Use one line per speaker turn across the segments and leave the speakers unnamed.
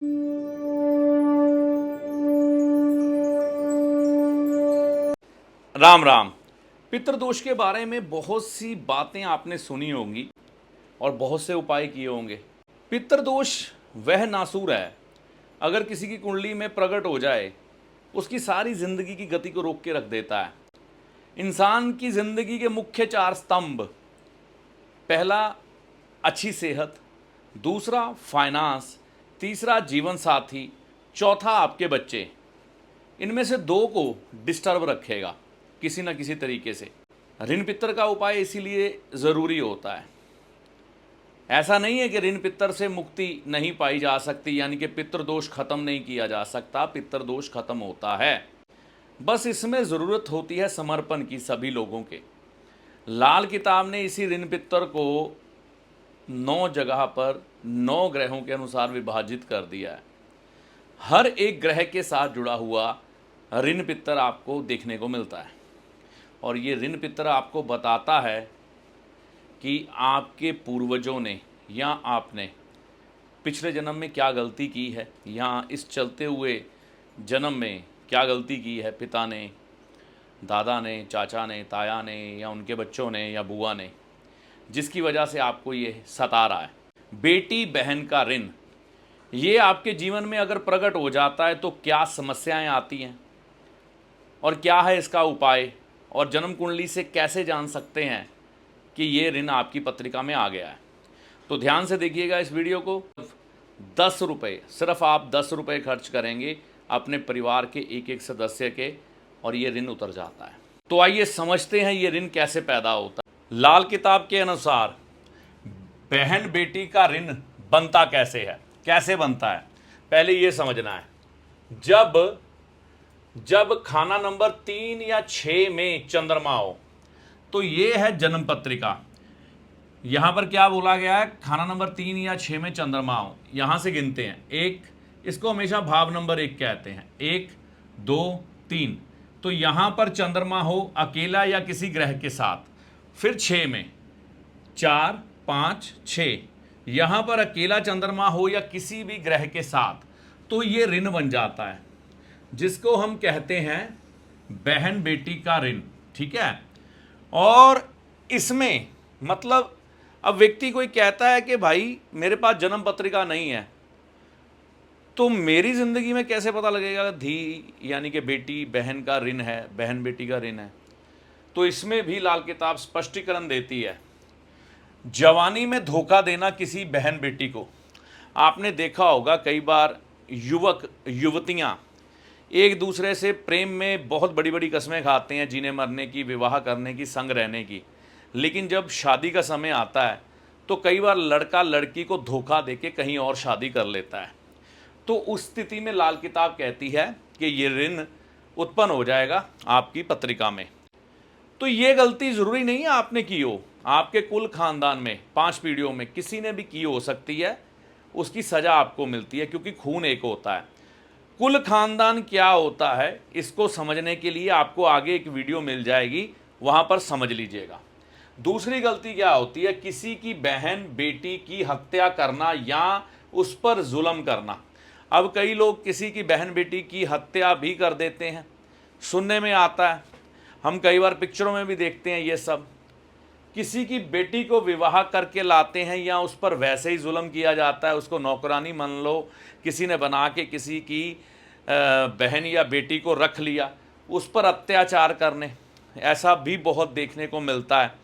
राम राम। पितृदोष के बारे में बहुत सी बातें आपने सुनी होंगी और बहुत से उपाय किए होंगे। पितृदोष वह नासूर है, अगर किसी की कुंडली में प्रकट हो जाए, उसकी सारी जिंदगी की गति को रोक के रख देता है। इंसान की जिंदगी के मुख्य 4 स्तंभ, पहला अच्छी सेहत, दूसरा फाइनेंस, तीसरा जीवन साथी, चौथा आपके बच्चे। इनमें से 2 को डिस्टर्ब रखेगा किसी न किसी तरीके से। ऋण पितर का उपाय इसीलिए ज़रूरी होता है। ऐसा नहीं है कि ऋण पितर से मुक्ति नहीं पाई जा सकती, यानी कि पितृदोष खत्म नहीं किया जा सकता। पितृदोष खत्म होता है, बस इसमें ज़रूरत होती है समर्पण की सभी लोगों के। लाल किताब ने इसी ऋण पितर को 9 जगह पर 9 ग्रहों के अनुसार विभाजित कर दिया है। हर एक ग्रह के साथ जुड़ा हुआ ऋण पितर आपको देखने को मिलता है, और ये ऋण पितर आपको बताता है कि आपके पूर्वजों ने या आपने पिछले जन्म में क्या गलती की है, या इस चलते हुए जन्म में क्या गलती की है पिता ने, दादा ने, चाचा ने, ताया ने, या उनके बच्चों ने, या बुआ ने, जिसकी वजह से आपको ये सता रहा है। बेटी बहन का ऋण, ये आपके जीवन में अगर प्रकट हो जाता है तो क्या समस्याएं आती हैं और क्या है इसका उपाय, और जन्म कुंडली से कैसे जान सकते हैं कि ये ऋण आपकी पत्रिका में आ गया है। तो ध्यान से देखिएगा इस वीडियो को। 10 रुपये, सिर्फ आप 10 रुपये खर्च करेंगे अपने परिवार के एक एक सदस्य के, और ये ऋण उतर जाता है। तो आइए समझते हैं ये ऋण कैसे पैदा होता है। लाल किताब के अनुसार बहन बेटी का ऋण बनता कैसे है, कैसे बनता है, पहले ये समझना है। जब खाना नंबर 3 या 6 में चंद्रमा हो, तो ये है जन्म पत्रिका। यहां पर क्या बोला गया है, खाना नंबर 3 या 6 में चंद्रमा हो। यहां से गिनते हैं, 1, इसको हमेशा भाव नंबर 1 कहते हैं, 1 2 3। तो यहां पर चंद्रमा हो अकेला या किसी ग्रह के साथ। फिर 6 में 4 5 6, यहां पर अकेला चंद्रमा हो या किसी भी ग्रह के साथ, तो ये ऋण बन जाता है, जिसको हम कहते हैं बहन बेटी का ऋण। ठीक है। और इसमें मतलब अब व्यक्ति कोई कहता है कि भाई मेरे पास जन्म पत्रिका नहीं है, तो मेरी जिंदगी में कैसे पता लगेगा धी यानी कि बेटी बहन का ऋण है, बहन बेटी का ऋण है। तो इसमें भी लाल किताब स्पष्टीकरण देती है। जवानी में धोखा देना किसी बहन बेटी को, आपने देखा होगा कई बार युवक युवतियां एक दूसरे से प्रेम में बहुत बड़ी बड़ी कस्में खाते हैं, जीने मरने की, विवाह करने की, संग रहने की, लेकिन जब शादी का समय आता है तो कई बार लड़का लड़की को धोखा देके कहीं और शादी कर लेता है। तो उस स्थिति में लाल किताब कहती है कि ये ऋण उत्पन्न हो जाएगा आपकी पत्रिका में। तो ये गलती ज़रूरी नहीं है आपने की हो, आपके कुल खानदान में 5 पीढ़ियों में किसी ने भी की हो सकती है, उसकी सज़ा आपको मिलती है, क्योंकि खून एक होता है। कुल खानदान क्या होता है, इसको समझने के लिए आपको आगे एक वीडियो मिल जाएगी, वहाँ पर समझ लीजिएगा। दूसरी गलती क्या होती है, किसी की बहन बेटी की हत्या करना या उस पर जुल्म करना। अब कई लोग किसी की बहन बेटी की हत्या भी कर देते हैं, सुनने में आता है, हम कई बार पिक्चरों में भी देखते हैं ये सब। किसी की बेटी को विवाह करके लाते हैं या उस पर वैसे ही जुल्म किया जाता है, उसको नौकरानी मान लो, किसी ने बना के किसी की बहन या बेटी को रख लिया, उस पर अत्याचार करने, ऐसा भी बहुत देखने को मिलता है।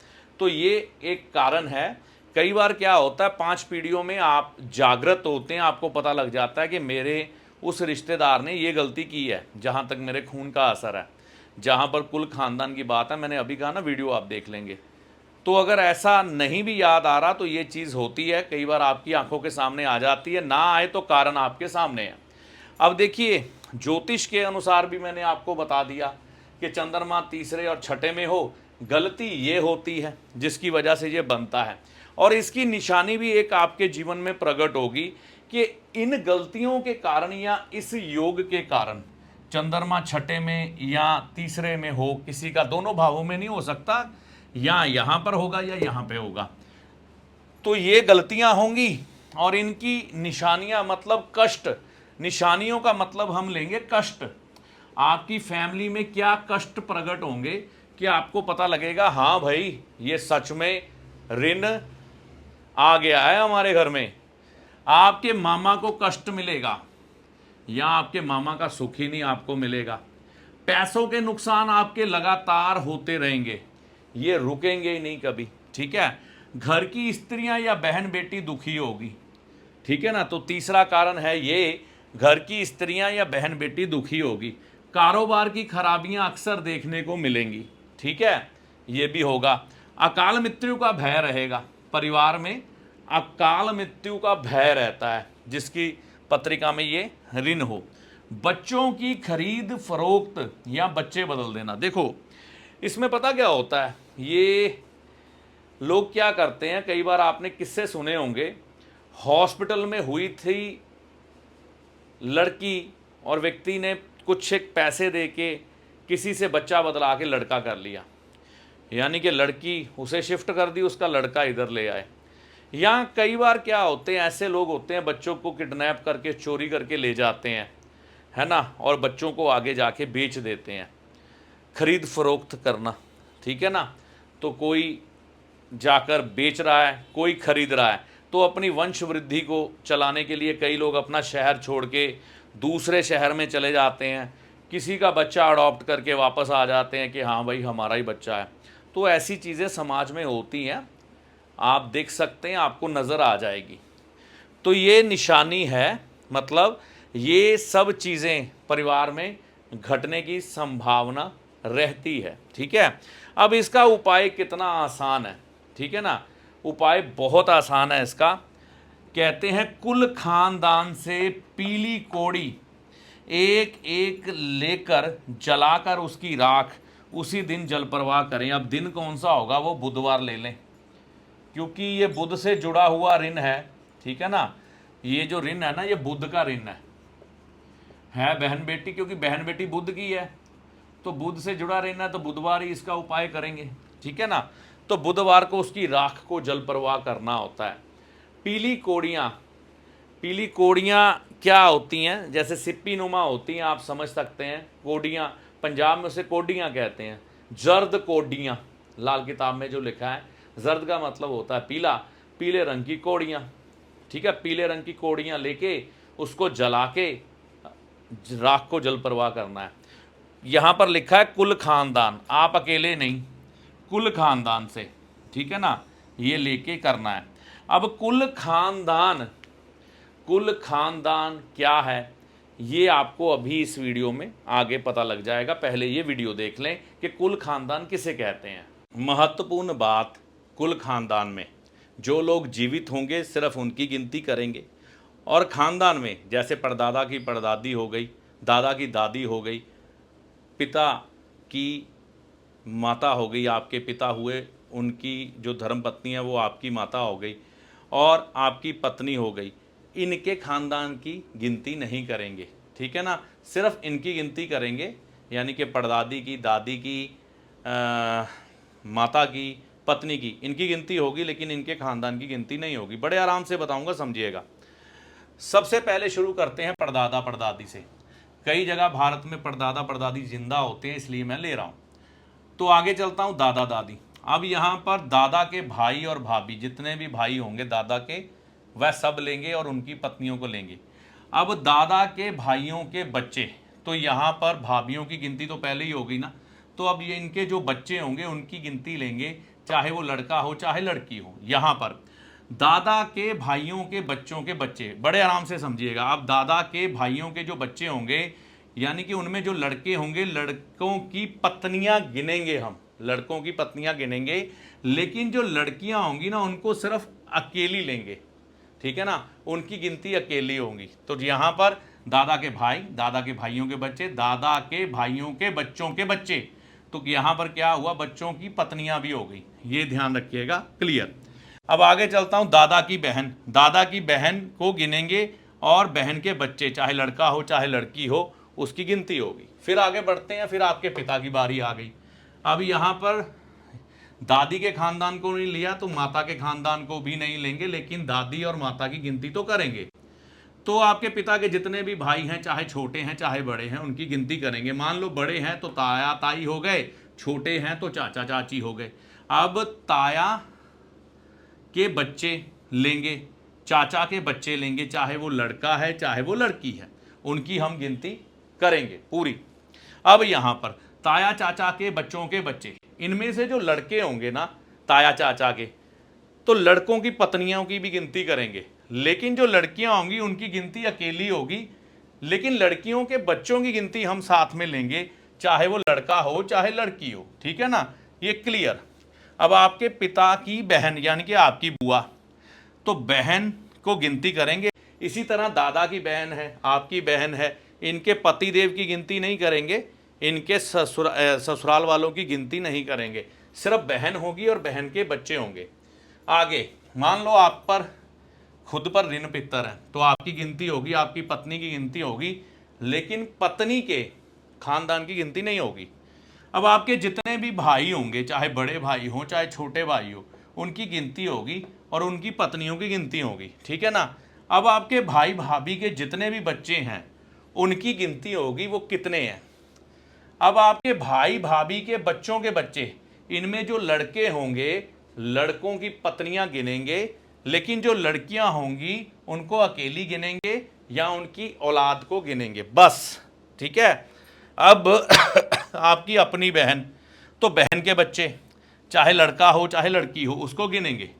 तो ये एक कारण है। कई बार क्या होता है, 5 पीढ़ियों में आप जागृत होते हैं, आपको पता लग जाता है कि मेरे उस रिश्तेदार ने ये गलती की है, जहाँ तक मेरे खून का असर है, जहाँ पर कुल खानदान की बात है। मैंने अभी कहा ना, वीडियो आप देख लेंगे। तो अगर ऐसा नहीं भी याद आ रहा तो ये चीज़ होती है, कई बार आपकी आंखों के सामने आ जाती है, ना आए तो कारण आपके सामने है। अब देखिए, ज्योतिष के अनुसार भी मैंने आपको बता दिया कि चंद्रमा तीसरे और छठे में हो, गलती ये होती है जिसकी वजह से ये बनता है। और इसकी निशानी भी एक आपके जीवन में प्रकट होगी कि इन गलतियों के कारण या इस योग के कारण चंद्रमा छठे में या तीसरे में हो, किसी का दोनों भावों में नहीं हो सकता, या यहाँ पर होगा या यहाँ पे होगा, तो ये गलतियां होंगी और इनकी निशानियां मतलब कष्ट, निशानियों का मतलब हम लेंगे कष्ट। आपकी फैमिली में क्या कष्ट प्रकट होंगे कि आपको पता लगेगा हाँ भाई ये सच में ऋण आ गया है हमारे घर में। आपके मामा को कष्ट मिलेगा या आपके मामा का सुख ही नहीं आपको मिलेगा। पैसों के नुकसान आपके लगातार होते रहेंगे, ये रुकेंगे ही नहीं कभी, ठीक है। घर की स्त्रियां या बहन बेटी दुखी होगी, ठीक है ना। तो तीसरा कारण है ये, घर की स्त्रियां या बहन बेटी दुखी होगी। कारोबार की खराबियां अक्सर देखने को मिलेंगी, ठीक है, ये भी होगा। अकाल मृत्यु का भय रहेगा, परिवार में अकाल मृत्यु का भय रहता है जिसकी पत्रिका में ये ऋण हो। बच्चों की खरीद फरोख्त या बच्चे बदल देना। देखो इसमें पता क्या होता है, ये लोग क्या करते हैं, कई बार आपने किस्से सुने होंगे, हॉस्पिटल में हुई थी लड़की और व्यक्ति ने कुछ एक पैसे दे के किसी से बच्चा बदला के लड़का कर लिया, यानी कि लड़की उसे शिफ्ट कर दी, उसका लड़का इधर ले आए। या कई बार क्या होते हैं, ऐसे लोग होते हैं बच्चों को किडनैप करके चोरी करके ले जाते हैं, है ना, और बच्चों को आगे जाके बेच देते हैं। खरीद फरोख्त करना, ठीक है ना। तो कोई जाकर बेच रहा है, कोई खरीद रहा है, तो अपनी वंश वृद्धि को चलाने के लिए कई लोग अपना शहर छोड़ के दूसरे शहर में चले जाते हैं, किसी का बच्चा अडॉप्ट करके वापस आ जाते हैं कि हाँ भाई हमारा ही बच्चा है। तो ऐसी चीज़ें समाज में होती हैं, आप देख सकते हैं, आपको नज़र आ जाएगी। तो ये निशानी है, मतलब ये सब चीज़ें परिवार में घटने की संभावना रहती है, ठीक है। अब इसका उपाय कितना आसान है, ठीक है ना। उपाय बहुत आसान है इसका। कहते हैं कुल खानदान से पीली कोड़ी एक एक लेकर जलाकर उसकी राख उसी दिन जल प्रवाह करें। अब दिन कौन सा होगा, वो बुधवार ले लें, क्योंकि ये बुध से जुड़ा हुआ ऋण है, ठीक है ना। ये जो ऋण है ना, ये बुध का ऋण है बहन बेटी, क्योंकि बहन बेटी बुध की है, तो बुध से जुड़ा ऋण है, तो बुधवार ही इसका उपाय करेंगे, ठीक है ना। तो बुधवार को उसकी राख को जल प्रवाह करना होता है। पीली कोड़ियाँ, पीली कोड़ियाँ क्या होती हैं, जैसे सिप्पी नुमा होती हैं, आप समझ सकते हैं। कोडियाँ पंजाब में उसे कोडियाँ कहते हैं। जर्द कोडियाँ, लाल किताब में जो लिखा है, जर्द का मतलब होता है पीला, पीले रंग की कोड़ियाँ, ठीक है। पीले रंग की कोड़ियाँ लेके उसको जला के राख को जल प्रवाह करना है। यहाँ पर लिखा है कुल खानदान, आप अकेले नहीं, कुल खानदान से, ठीक है ना, ये लेके करना है। अब कुल खानदान क्या है, ये आपको अभी इस वीडियो में आगे पता लग जाएगा। पहले ये वीडियो देख लें कि कुल खानदान किसे कहते हैं। महत्वपूर्ण बात, कुल खानदान में जो लोग जीवित होंगे सिर्फ उनकी गिनती करेंगे, और खानदान में जैसे परदादा की परदादी हो गई, दादा की दादी हो गई, पिता की माता हो गई, आपके पिता हुए, उनकी जो धर्मपत्नी है वो आपकी माता हो गई, और आपकी पत्नी हो गई, इनके खानदान की गिनती नहीं करेंगे, ठीक है ना। सिर्फ इनकी गिनती करेंगे, यानी कि परदादी की, दादी की, माता की, पत्नी की, इनकी गिनती होगी, लेकिन इनके खानदान की गिनती नहीं होगी। बड़े आराम से बताऊंगा, समझिएगा। सबसे पहले शुरू करते हैं परदादा परदादी से। कई जगह भारत में परदादा परदादी जिंदा होते हैं, इसलिए मैं ले रहा हूँ। तो आगे चलता हूँ दादा दादी। अब यहाँ पर दादा के भाई और भाभी, जितने भी भाई होंगे दादा के, वह सब लेंगे और उनकी पत्नियों को लेंगे। अब दादा के भाइयों के बच्चे, तो यहाँ पर भाभीियों की गिनती तो पहले ही हो गई ना, तो अब ये इनके जो बच्चे होंगे उनकी गिनती लेंगे, चाहे वो लड़का हो चाहे लड़की हो। यहाँ पर दादा के भाइयों के बच्चों के बच्चे, बड़े आराम से समझिएगा। अब दादा के भाइयों के जो बच्चे होंगे, यानी कि उनमें जो लड़के होंगे, लड़कों की पत्नियां गिनेंगे हम, लड़कों की पत्नियां गिनेंगे, लेकिन जो लड़कियां होंगी ना उनको सिर्फ अकेली लेंगे, ठीक है ना, उनकी गिनती अकेली होंगी। तो यहाँ पर दादा के भाई, दादा के भाइयों के बच्चे, दादा के भाइयों के बच्चों के बच्चे, तो यहाँ पर क्या हुआ, बच्चों की पत्नियां भी हो गई, ये ध्यान रखिएगा, क्लियर। अब आगे चलता हूँ, दादा की बहन, दादा की बहन को गिनेंगे और बहन के बच्चे, चाहे लड़का हो चाहे लड़की हो, उसकी गिनती होगी। फिर आगे बढ़ते हैं, फिर आपके पिता की बारी आ गई। अब यहाँ पर दादी के खानदान को नहीं लिया तो माता के खानदान को भी नहीं लेंगे, लेकिन दादी और माता की गिनती तो करेंगे। तो आपके पिता के जितने भी भाई हैं, चाहे छोटे हैं चाहे बड़े हैं, उनकी गिनती करेंगे। मान लो बड़े हैं तो ताया ताई हो गए, छोटे हैं तो चाचा चाची हो गए। अब ताया के बच्चे लेंगे, चाचा के बच्चे लेंगे, चाहे वो लड़का है चाहे वो लड़की है, उनकी हम गिनती करेंगे पूरी। अब यहाँ पर ताया चाचा के बच्चों के बच्चे, इनमें से जो लड़के होंगे ना ताया चाचा के, तो लड़कों की पत्नियों की भी गिनती करेंगे, लेकिन जो लड़कियां होंगी उनकी गिनती अकेली होगी। लेकिन लड़कियों के बच्चों की गिनती हम साथ में लेंगे, चाहे वो लड़का हो चाहे लड़की हो, ठीक है ना, ये क्लियर। अब आपके पिता की बहन यानी कि आपकी बुआ, तो बहन को गिनती करेंगे। इसी तरह दादा की बहन है, आपकी बहन है, इनके पतिदेव की गिनती नहीं करेंगे, इनके ससुराल वालों की गिनती नहीं करेंगे, सिर्फ बहन होगी और बहन के बच्चे होंगे। आगे मान लो आप पर खुद पर ऋण पितर है, तो आपकी गिनती होगी, आपकी पत्नी की गिनती होगी, लेकिन पत्नी के खानदान की गिनती नहीं होगी। अब आपके जितने भी भाई होंगे, चाहे बड़े भाई हो चाहे छोटे भाई हो, उनकी गिनती होगी और उनकी पत्नियों की गिनती होगी, ठीक है ना। अब आपके भाई भाभी के जितने भी बच्चे हैं उनकी गिनती होगी, वो कितने हैं। अब आपके भाई भाभी के बच्चों के बच्चे, इनमें जो लड़के होंगे लड़कों की पत्नियां गिनेंगे, लेकिन जो लड़कियां होंगी उनको अकेली गिनेंगे या उनकी औलाद को गिनेंगे, बस, ठीक है। अब आपकी अपनी बहन, तो बहन के बच्चे चाहे लड़का हो चाहे लड़की हो उसको गिनेंगे।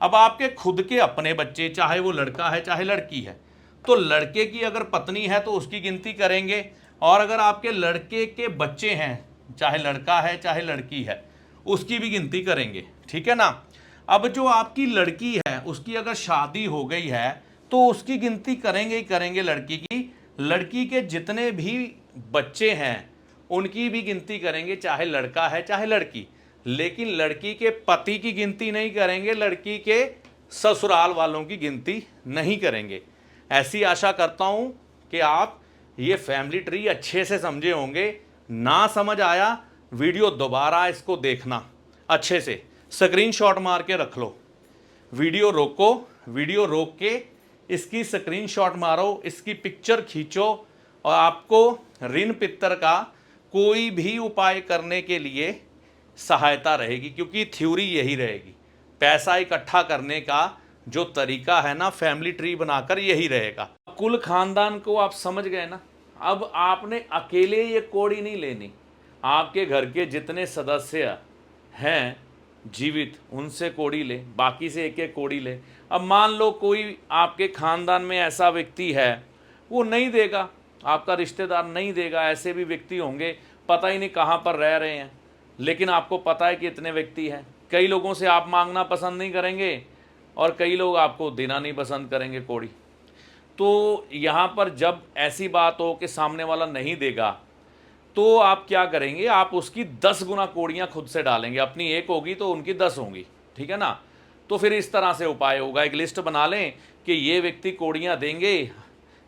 अब आपके खुद के अपने बच्चे, चाहे वो लड़का है चाहे लड़की है, तो लड़के की अगर पत्नी है तो उसकी गिनती करेंगे, और अगर आपके लड़के के बच्चे हैं, चाहे लड़का है चाहे लड़की है, उसकी भी गिनती करेंगे, ठीक है ना। अब जो आपकी लड़की है उसकी अगर शादी हो गई है तो उसकी गिनती करेंगे ही करेंगे लड़की की, लड़की के जितने भी बच्चे हैं उनकी भी गिनती करेंगे, चाहे लड़का है चाहे लड़की, लेकिन लड़की के पति की गिनती नहीं करेंगे, लड़की के ससुराल वालों की गिनती नहीं करेंगे। ऐसी आशा करता हूं कि आप ये फैमिली ट्री अच्छे से समझे होंगे। ना समझ आया, वीडियो दोबारा इसको देखना अच्छे से, स्क्रीनशॉट मार के रख लो, वीडियो रोको, वीडियो रोक के इसकी स्क्रीनशॉट मारो, इसकी पिक्चर खींचो, और आपको ऋण पितर का कोई भी उपाय करने के लिए सहायता रहेगी, क्योंकि थ्योरी यही रहेगी। पैसा इकट्ठा करने का जो तरीका है ना, फैमिली ट्री बनाकर यही रहेगा। कुल खानदान को आप समझ गए ना। अब आपने अकेले ये कौड़ी नहीं लेनी, आपके घर के जितने सदस्य हैं जीवित उनसे कौड़ी ले, बाकी से एक एक कौड़ी ले। अब मान लो कोई आपके खानदान में ऐसा व्यक्ति है वो नहीं देगा, आपका रिश्तेदार नहीं देगा, ऐसे भी व्यक्ति होंगे, पता ही नहीं कहाँ पर रह रहे हैं, लेकिन आपको पता है कि इतने व्यक्ति हैं। कई लोगों से आप मांगना पसंद नहीं करेंगे और कई लोग आपको देना नहीं पसंद करेंगे कौड़ी। तो यहाँ पर जब ऐसी बात हो कि सामने वाला नहीं देगा, तो आप क्या करेंगे, आप उसकी 10 गुना कौड़ियाँ खुद से डालेंगे। अपनी एक होगी तो उनकी 10 होंगी, ठीक है ना। तो फिर इस तरह से उपाय होगा, एक लिस्ट बना लें कि ये व्यक्ति कौड़ियाँ देंगे,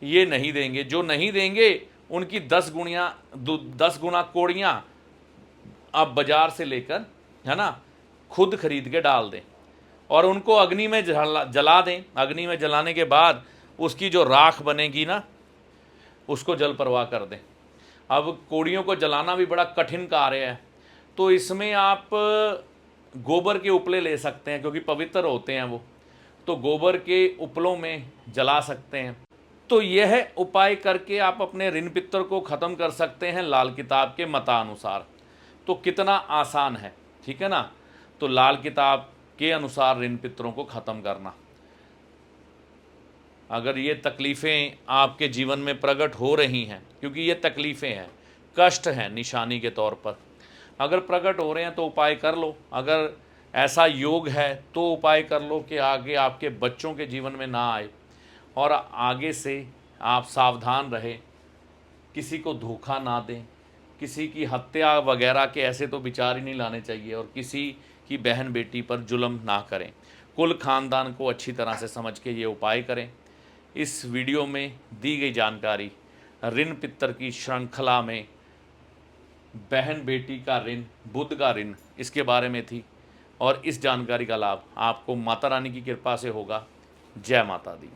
ये नहीं देंगे, जो नहीं देंगे उनकी 10 गुना कौड़ियाँ आप बाजार से लेकर, है ना, खुद खरीद के डाल दें और उनको अग्नि में जला दें। अग्नि में जलाने के बाद उसकी जो राख बनेगी ना, उसको जल प्रवाह कर दें। अब कौड़ियों को जलाना भी बड़ा कठिन कार्य है, तो इसमें आप गोबर के उपले ले सकते हैं, क्योंकि पवित्र होते हैं वो, तो गोबर के उपलों में जला सकते हैं। तो यह उपाय करके आप अपने ऋण पितर को ख़त्म कर सकते हैं लाल किताब के मतानुसार। तो कितना आसान है, ठीक है ना। तो लाल किताब के अनुसार ऋण पितरों को ख़त्म करना। अगर ये तकलीफ़ें आपके जीवन में प्रकट हो रही हैं, क्योंकि ये तकलीफ़ें हैं, कष्ट हैं निशानी के तौर पर, अगर प्रकट हो रहे हैं तो उपाय कर लो। अगर ऐसा योग है तो उपाय कर लो कि आगे आपके बच्चों के जीवन में ना आए, और आगे से आप सावधान रहें, किसी को धोखा ना दें, किसी की हत्या वगैरह के ऐसे तो विचार ही नहीं लाने चाहिए, और किसी की बहन बेटी पर जुल्म ना करें। कुल खानदान को अच्छी तरह से समझ के ये उपाय करें। इस वीडियो में दी गई जानकारी ऋण पितर की श्रृंखला में बहन बेटी का ऋण, बुध का ऋण, इसके बारे में थी। और इस जानकारी का लाभ आपको माता रानी की कृपा से होगा। जय माता दी।